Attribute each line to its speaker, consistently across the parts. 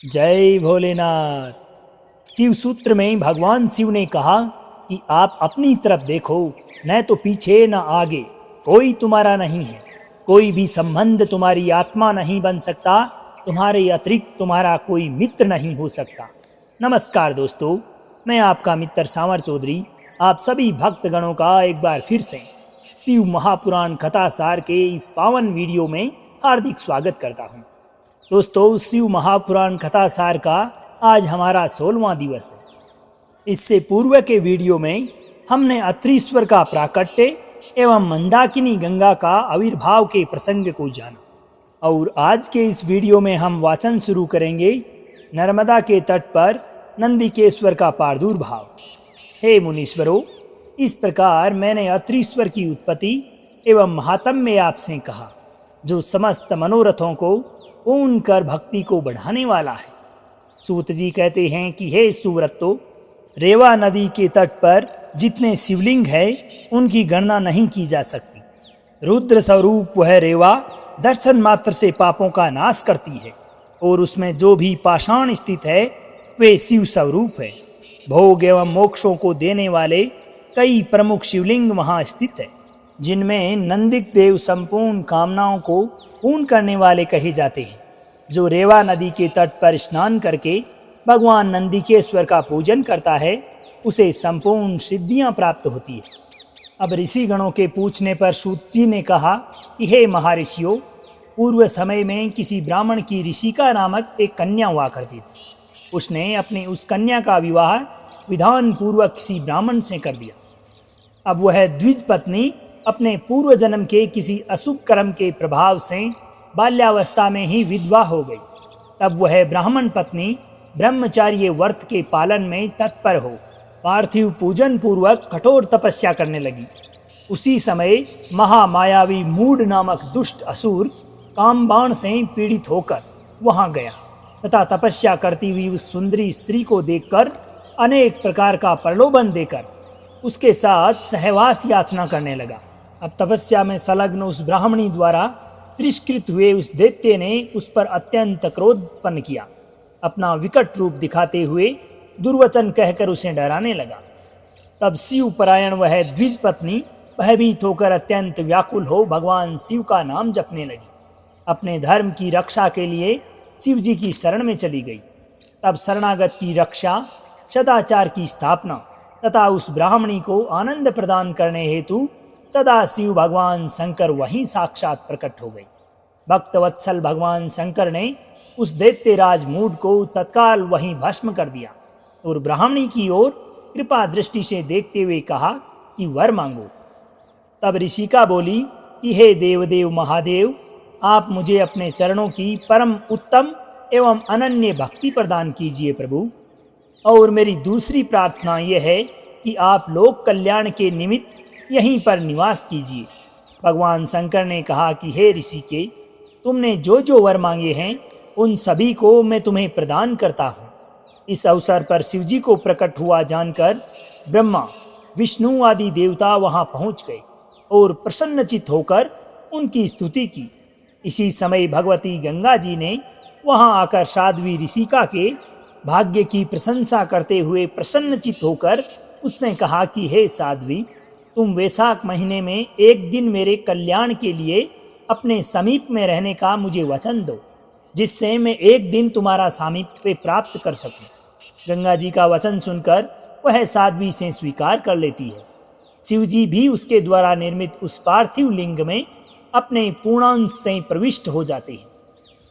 Speaker 1: जय भोलेनाथ। शिव सूत्र में भगवान शिव ने कहा कि आप अपनी तरफ देखो, न तो पीछे न आगे, कोई तुम्हारा नहीं है। कोई भी संबंध तुम्हारी आत्मा नहीं बन सकता, तुम्हारे अतिरिक्त तुम्हारा कोई मित्र नहीं हो सकता। नमस्कार दोस्तों, मैं आपका मित्र सावर चौधरी आप सभी भक्तगणों का एक बार फिर से शिव महापुराण कथा सार के इस पावन वीडियो में हार्दिक स्वागत करता हूँ। दोस्तों, शिव महापुराण कथा सार का आज हमारा 16वां दिवस है। इससे पूर्व के वीडियो में हमने अत्रीश्वर का प्राकट्य एवं मंदाकिनी गंगा का आविर्भाव के प्रसंग को जाना और आज के इस वीडियो में हम वाचन शुरू करेंगे नर्मदा के तट पर नंदिकेश्वर का प्रादुर्भाव। हे मुनीश्वरों, इस प्रकार मैंने अत्रीश्वर की उत्पत्ति एवं महात्म्य आपसे कहा, जो समस्त मनोरथों को पूर्ण कर भक्ति को बढ़ाने वाला है। सूत जी कहते हैं कि हे सुव्रतो, रेवा नदी के तट पर जितने शिवलिंग है उनकी गणना नहीं की जा सकती। रुद्र स्वरूप वह रेवा दर्शन मात्र से पापों का नाश करती है और उसमें जो भी पाषाण स्थित है वे शिव स्वरूप है। भोग एवं मोक्षों को देने वाले कई प्रमुख शिवलिंग वहाँ स्थित है, जिनमें नंदिक देव संपूर्ण कामनाओं को पूर्ण करने वाले कहे जाते हैं। जो रेवा नदी के तट पर स्नान करके भगवान नंदिकेश्वर का पूजन करता है उसे संपूर्ण सिद्धियां प्राप्त होती है। अब ऋषि गणों के पूछने पर सूत जी ने कहा कि हे महर्षियों, पूर्व समय में किसी ब्राह्मण की ऋषिका नामक एक कन्या हुआ करती थी। उसने अपनी उस कन्या का विवाह विधान पूर्वक किसी ब्राह्मण से कर दिया। अब वह द्विज पत्नी अपने पूर्व जन्म के किसी अशुभ कर्म के प्रभाव से बाल्यावस्था में ही विधवा हो गई। तब वह ब्राह्मण पत्नी ब्रह्मचार्य व्रत के पालन में तत्पर हो पार्थिव पूजन पूर्वक कठोर तपस्या करने लगी। उसी समय महामायावी मूढ़ नामक दुष्ट असुर कामबाण से पीड़ित होकर वहां गया तथा तपस्या करती हुई उस सुंदरी स्त्री को देखकर अनेक प्रकार का प्रलोभन देकर उसके साथ सहवास याचना करने लगा। अब तपस्या में संलग्न उस ब्राह्मणी द्वारा तिरस्कृत हुए उस दैत्य ने उस पर अत्यंत क्रोध उत्पन्न किया। अपना विकट रूप दिखाते हुए दुर्वचन कहकर उसे डराने लगा। तब शिव परायण वह द्विज पत्नी भयभीत होकर अत्यंत व्याकुल हो भगवान शिव का नाम जपने लगी। अपने धर्म की रक्षा के लिए शिव जी की शरण में चली गई। तब शरणागत की रक्षा, सदाचार की स्थापना तथा उस ब्राह्मणी को आनंद प्रदान करने हेतु सदा शिव भगवान शंकर वहीं साक्षात प्रकट हो गए। भक्त वत्सल भगवान शंकर ने उस दैत्यराज मूढ़ को तत्काल वहीं भस्म कर दिया और ब्राह्मणी की ओर कृपा दृष्टि से देखते हुए कहा कि वर मांगो। तब ऋषिका बोली कि हे देवदेव महादेव, आप मुझे अपने चरणों की परम उत्तम एवं अनन्य भक्ति प्रदान कीजिए प्रभु। और मेरी दूसरी प्रार्थना यह है कि आप लोक कल्याण के निमित्त यहीं पर निवास कीजिए। भगवान शंकर ने कहा कि हे ऋषिके, तुमने जो जो वर मांगे हैं उन सभी को मैं तुम्हें प्रदान करता हूँ। इस अवसर पर शिवजी को प्रकट हुआ जानकर ब्रह्मा, विष्णु आदि देवता वहाँ पहुँच गए और प्रसन्नचित होकर उनकी स्तुति की। इसी समय भगवती गंगा जी ने वहाँ आकर साध्वी ऋषिका के भाग्य की प्रशंसा करते हुए प्रसन्नचित होकर उससे कहा कि हे साध्वी, तुम वैशाख महीने में एक दिन मेरे कल्याण के लिए अपने समीप में रहने का मुझे वचन दो, जिससे मैं एक दिन तुम्हारा सामीप्य प्राप्त कर सकूं। गंगा जी का वचन सुनकर वह साध्वी से स्वीकार कर लेती है। शिव जी भी उसके द्वारा निर्मित उस पार्थिव लिंग में अपने पूर्णांश से प्रविष्ट हो जाते हैं।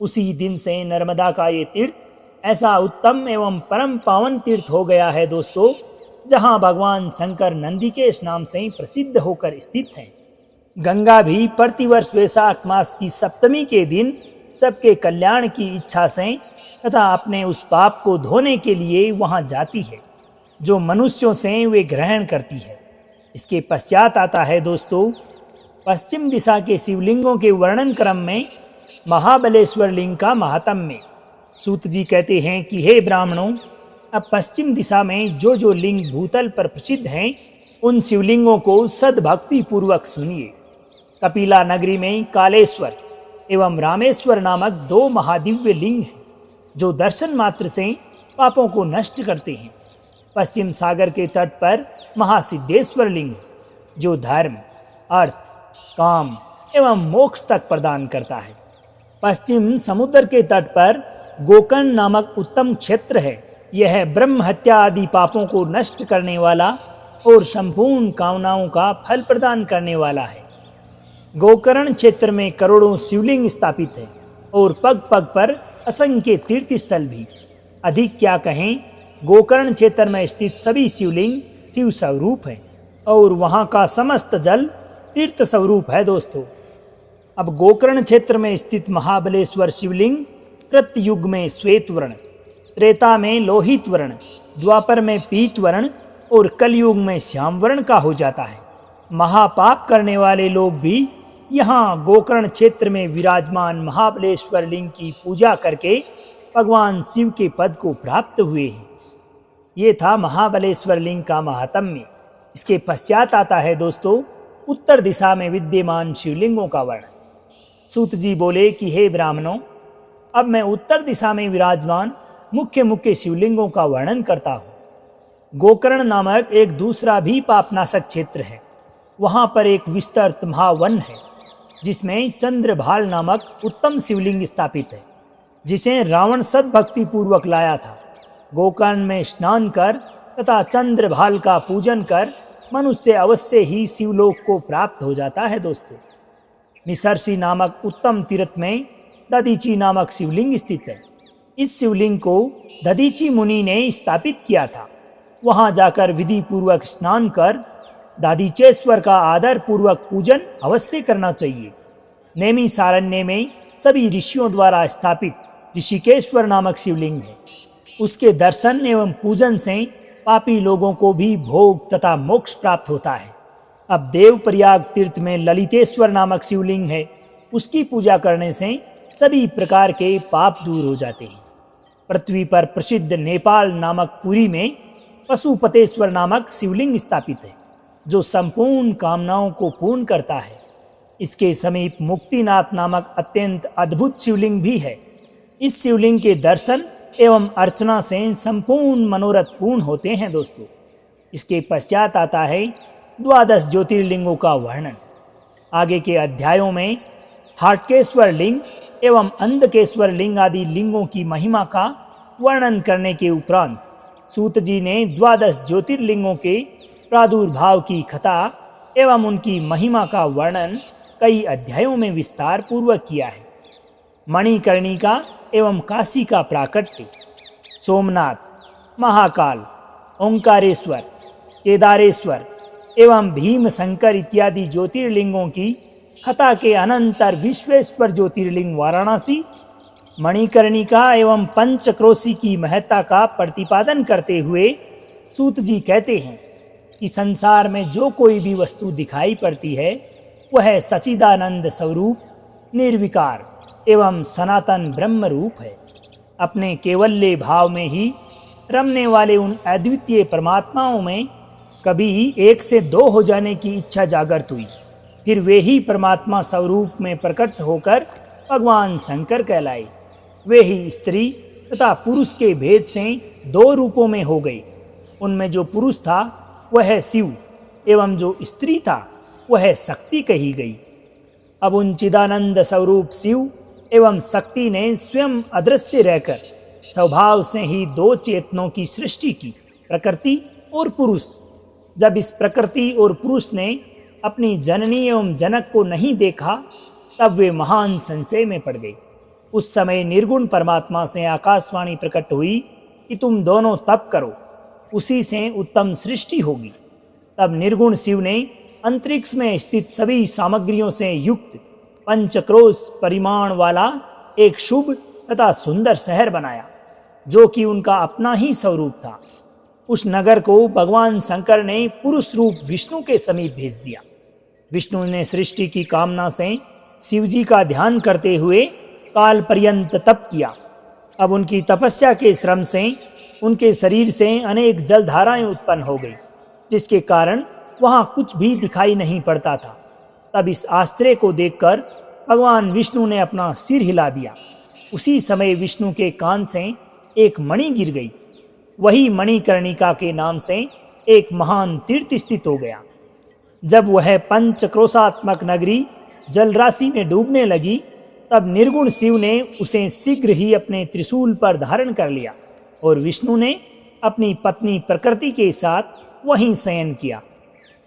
Speaker 1: उसी दिन से नर्मदा का ये तीर्थ ऐसा उत्तम एवं परम पावन तीर्थ हो गया है दोस्तों, जहां भगवान शंकर नंदिकेश नाम से प्रसिद्ध होकर स्थित हैं। गंगा भी प्रतिवर्ष वैशाख मास की सप्तमी के दिन सबके कल्याण की इच्छा से तथा अपने उस पाप को धोने के लिए वहां जाती है जो मनुष्यों से वे ग्रहण करती है। इसके पश्चात आता है दोस्तों पश्चिम दिशा के शिवलिंगों के वर्णन क्रम में महाबलेश्वर लिंग का महात्म्य। सूत जी कहते हैं कि हे ब्राह्मणों, अब पश्चिम दिशा में जो जो लिंग भूतल पर प्रसिद्ध हैं उन शिवलिंगों को सद्भक्ति पूर्वक सुनिए। कपिला नगरी में कालेश्वर एवं रामेश्वर नामक दो महादिव्य लिंग हैं। जो दर्शन मात्र से पापों को नष्ट करते हैं। पश्चिम सागर के तट पर महासिद्धेश्वर लिंग, जो धर्म, अर्थ, काम एवं मोक्ष तक प्रदान करता है। पश्चिम समुद्र के तट पर गोकर्ण नामक उत्तम क्षेत्र है। यह ब्रह्म हत्या आदि पापों को नष्ट करने वाला और संपूर्ण कामनाओं का फल प्रदान करने वाला है। गोकर्ण क्षेत्र में करोड़ों शिवलिंग स्थापित है और पग पग पर असंख्य तीर्थ स्थल भी। अधिक क्या कहें, गोकर्ण क्षेत्र में स्थित सभी शिवलिंग शिव स्वरूप हैं और वहाँ का समस्त जल तीर्थ स्वरूप है दोस्तों। अब गोकर्ण क्षेत्र में स्थित महाबलेश्वर शिवलिंग कृतयुग में श्वेत वर्ण, त्रेता में लोहित वर्ण, द्वापर में पीत वर्ण और कलयुग में श्याम वर्ण का हो जाता है। महापाप करने वाले लोग भी यहाँ गोकर्ण क्षेत्र में विराजमान महाबलेश्वर लिंग की पूजा करके भगवान शिव के पद को प्राप्त हुए हैं। ये था महाबलेश्वर लिंग का महात्म्य। इसके पश्चात आता है दोस्तों उत्तर दिशा में विद्यमान शिवलिंगों का वर्णन। सूत जी बोले कि हे ब्राह्मणों, अब मैं उत्तर दिशा में विराजमान मुख्य मुख्य शिवलिंगों का वर्णन करता हूँ। गोकर्ण नामक एक दूसरा भी पापनाशक क्षेत्र है। वहाँ पर एक विस्तृत महावन है जिसमें चंद्रभाल नामक उत्तम शिवलिंग स्थापित है, जिसे रावण सद्भक्ति पूर्वक लाया था। गोकर्ण में स्नान कर तथा चंद्रभाल का पूजन कर मनुष्य अवश्य ही शिवलोक को प्राप्त हो जाता है दोस्तों। निसर्षि नामक उत्तम तीर्थ में दधीची नामक शिवलिंग स्थित है। इस शिवलिंग को दधीची मुनि ने स्थापित किया था। वहां जाकर विधि पूर्वक स्नान कर दादीचेश्वर का आदर पूर्वक पूजन अवश्य करना चाहिए। नेमी सारण्य में सभी ऋषियों द्वारा स्थापित ऋषिकेश्वर नामक शिवलिंग है। उसके दर्शन एवं पूजन से पापी लोगों को भी भोग तथा मोक्ष प्राप्त होता है। अब देवप्रयाग तीर्थ में ललितेश्वर नामक शिवलिंग है। उसकी पूजा करने से सभी प्रकार के पाप दूर हो जाते हैं। पृथ्वी पर प्रसिद्ध नेपाल नामक पुरी में पशुपतेश्वर नामक शिवलिंग स्थापित है, जो संपूर्ण कामनाओं को पूर्ण करता है। इसके समीप मुक्तिनाथ नामक अत्यंत अद्भुत शिवलिंग भी है। इस शिवलिंग के दर्शन एवं अर्चना से संपूर्ण मनोरथ पूर्ण होते हैं दोस्तों। इसके पश्चात आता है द्वादश ज्योतिर्लिंगों का वर्णन। आगे के अध्यायों में हाटकेश्वर लिंग एवं अंधकेश्वर लिंग आदि लिंगों की महिमा का वर्णन करने के उपरांत सूत जी ने द्वादश ज्योतिर्लिंगों के प्रादुर्भाव की कथा एवं उनकी महिमा का वर्णन कई अध्यायों में विस्तार पूर्वक किया है। मणिकर्णिका एवं काशी का प्राकट्य, सोमनाथ, महाकाल, ओंकारेश्वर, केदारेश्वर एवं भीम शंकर इत्यादि ज्योतिर्लिंगों की कथा के अनंतर विश्वेश्वर ज्योतिर्लिंग वाराणसी, मणिकर्णिका एवं पंचक्रोशी की महत्ता का प्रतिपादन करते हुए सूत जी कहते हैं कि संसार में जो कोई भी वस्तु दिखाई पड़ती है वह सच्चिदानंद स्वरूप, निर्विकार एवं सनातन ब्रह्म रूप है। अपने केवल्य भाव में ही रमने वाले उन अद्वितीय परमात्माओं में कभी एक से दो हो जाने की इच्छा जागृत हुई। फिर वे ही परमात्मा स्वरूप में प्रकट होकर भगवान शंकर कहलाए। वे ही स्त्री तथा पुरुष के भेद से दो रूपों में हो गए। उनमें जो पुरुष था वह शिव एवं जो स्त्री था वह शक्ति कही गई। अब उन चिदानंद स्वरूप शिव एवं शक्ति ने स्वयं अदृश्य रहकर स्वभाव से ही दो चेतनों की सृष्टि की, प्रकृति और पुरुष। जब इस प्रकृति और पुरुष ने अपनी जननी एवं जनक को नहीं देखा तब वे महान संशय में पड़ गए। उस समय निर्गुण परमात्मा से आकाशवाणी प्रकट हुई कि तुम दोनों तप करो, उसी से उत्तम सृष्टि होगी। तब निर्गुण शिव ने अंतरिक्ष में स्थित सभी सामग्रियों से युक्त पंचक्रोश परिमाण वाला एक शुभ तथा सुंदर शहर बनाया, जो कि उनका अपना ही स्वरूप था। उस नगर को भगवान शंकर ने पुरुष रूप विष्णु के समीप भेज दिया। विष्णु ने सृष्टि की कामना से शिवजी का ध्यान करते हुए काल पर्यंत तप किया। अब उनकी तपस्या के श्रम से उनके शरीर से अनेक जलधाराएं उत्पन्न हो गई, जिसके कारण वहां कुछ भी दिखाई नहीं पड़ता था। तब इस आश्चर्य को देखकर भगवान विष्णु ने अपना सिर हिला दिया उसी समय विष्णु के कान से एक मणि गिर गई। वही मणिकर्णिका के नाम से एक महान तीर्थ स्थित हो गया। जब वह पंचक्रोशात्मक नगरी जलराशि में डूबने लगी, तब निर्गुण शिव ने उसे शीघ्र ही अपने त्रिशूल पर धारण कर लिया और विष्णु ने अपनी पत्नी प्रकृति के साथ वहीं शयन किया।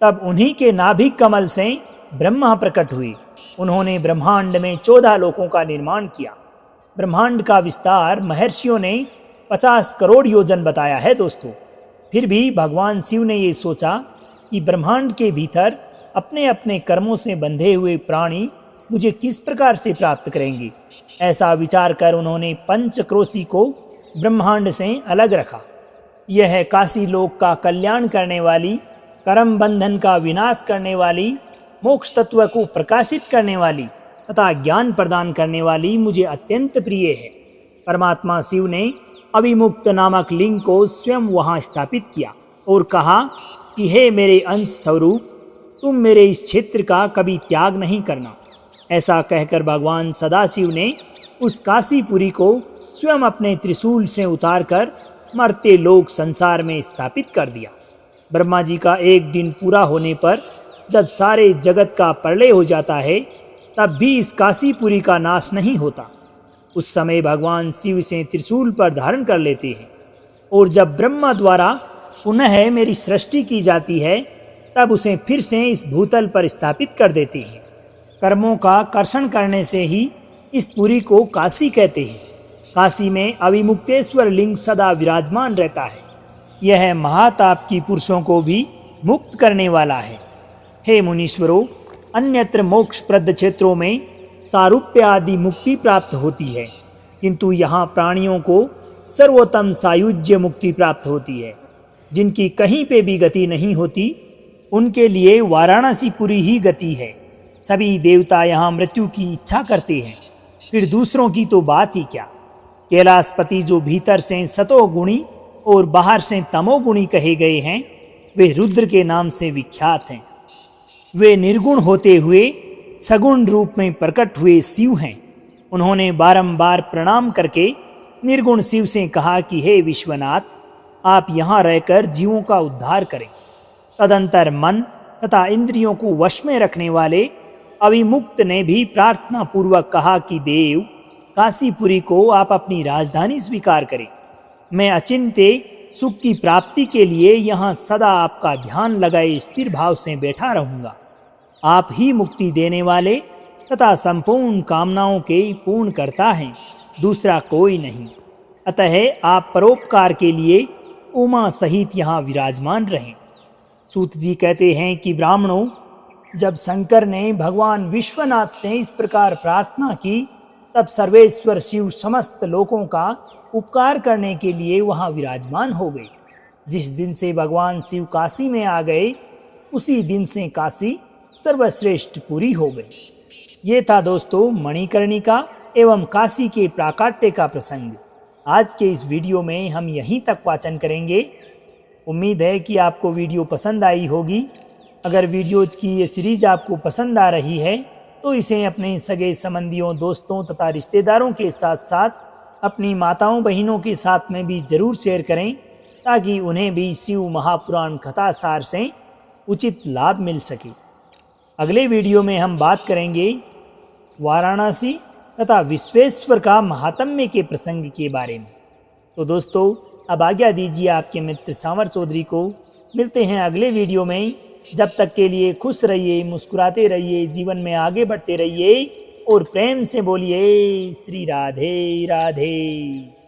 Speaker 1: तब उन्हीं के नाभिक कमल से ब्रह्मा प्रकट हुए। उन्होंने ब्रह्मांड में 14 लोकों का निर्माण किया। ब्रह्मांड का विस्तार महर्षियों ने 50 करोड़ योजन बताया है दोस्तों। फिर भी भगवान शिव ने ये सोचा कि ब्रह्मांड के भीतर अपने अपने कर्मों से बंधे हुए प्राणी मुझे किस प्रकार से प्राप्त करेंगे। ऐसा विचार कर उन्होंने पंचक्रोशी को ब्रह्मांड से अलग रखा। यह काशी लोक का कल्याण करने वाली, कर्म बंधन का विनाश करने वाली, मोक्ष तत्व को प्रकाशित करने वाली तथा ज्ञान प्रदान करने वाली मुझे अत्यंत प्रिय है। परमात्मा शिव ने अविमुक्त नामक लिंग को स्वयं वहां स्थापित किया और कहा कि हे मेरे अंश स्वरूप, तुम मेरे इस क्षेत्र का कभी त्याग नहीं करना। ऐसा कहकर भगवान सदाशिव ने उस काशीपुरी को स्वयं अपने त्रिशूल से उतारकर मरते लोक संसार में स्थापित कर दिया। ब्रह्मा जी का एक दिन पूरा होने पर जब सारे जगत का प्रलय हो जाता है, तब भी इस काशीपुरी का नाश नहीं होता। उस समय भगवान शिव इसे त्रिशूल पर धारण कर लेते हैं और जब ब्रह्मा द्वारा पुनः मेरी सृष्टि की जाती है, तब उसे फिर से इस भूतल पर स्थापित कर देते हैं। कर्मों का कर्षण करने से ही इस पुरी को काशी कहते हैं। काशी में अविमुक्तेश्वर लिंग सदा विराजमान रहता है। यह महाताप की पुरुषों को भी मुक्त करने वाला है। हे मुनीश्वरों, अन्यत्र मोक्षप्रद क्षेत्रों में सारूप्य आदि मुक्ति प्राप्त होती है, किंतु यहाँ प्राणियों को सर्वोत्तम सायुज्य मुक्ति प्राप्त होती है। जिनकी कहीं पे भी गति नहीं होती, उनके लिए वाराणसीपुरी ही गति है। सभी देवता यहाँ मृत्यु की इच्छा करते हैं, फिर दूसरों की तो बात ही क्या। कैलाशपति जो भीतर से सतोगुणी और बाहर से तमोगुणी कहे गए हैं, वे रुद्र के नाम से विख्यात हैं। वे निर्गुण होते हुए सगुण रूप में प्रकट हुए शिव हैं। उन्होंने बारंबार प्रणाम करके निर्गुण शिव से कहा कि हे विश्वनाथ, आप यहाँ रहकर जीवों का उद्धार करें। तदंतर मन तथा इंद्रियों को वश में रखने वाले अविमुक्त ने भी प्रार्थना पूर्वक कहा कि देव, काशीपुरी को आप अपनी राजधानी स्वीकार करें। मैं अचिंत्य सुख की प्राप्ति के लिए यहाँ सदा आपका ध्यान लगाए स्थिर भाव से बैठा रहूँगा। आप ही मुक्ति देने वाले तथा संपूर्ण कामनाओं के पूर्ण करता हैं, दूसरा कोई नहीं। अतः आप परोपकार के लिए उमा सहित यहाँ विराजमान रहें। सूत जी कहते हैं कि ब्राह्मणों, जब शंकर ने भगवान विश्वनाथ से इस प्रकार प्रार्थना की, तब सर्वेश्वर शिव समस्त लोकों का उपकार करने के लिए वहाँ विराजमान हो गए। जिस दिन से भगवान शिव काशी में आ गए, उसी दिन से काशी सर्वश्रेष्ठ पुरी हो गई। ये था दोस्तों मणिकर्णिका एवं काशी के प्राकाट्य का प्रसंग। आज के इस वीडियो में हम यहीं तक वाचन करेंगे। उम्मीद है कि आपको वीडियो पसंद आई होगी। अगर वीडियोज की ये सीरीज आपको पसंद आ रही है, तो इसे अपने सगे संबंधियों, दोस्तों तथा रिश्तेदारों के साथ साथ अपनी माताओं बहनों के साथ में भी ज़रूर शेयर करें, ताकि उन्हें भी शिव महापुराण कथा सार से उचित लाभ मिल सके। अगले वीडियो में हम बात करेंगे वाराणसी तथा विश्वेश्वर का महात्म्य के प्रसंग के बारे में। तो दोस्तों, अब आज्ञा दीजिए आपके मित्र सांवर चौधरी को। मिलते हैं अगले वीडियो में। जब तक के लिए खुश रहिए, मुस्कुराते रहिए, जीवन में आगे बढ़ते रहिए और प्रेम से बोलिए श्री राधे राधे।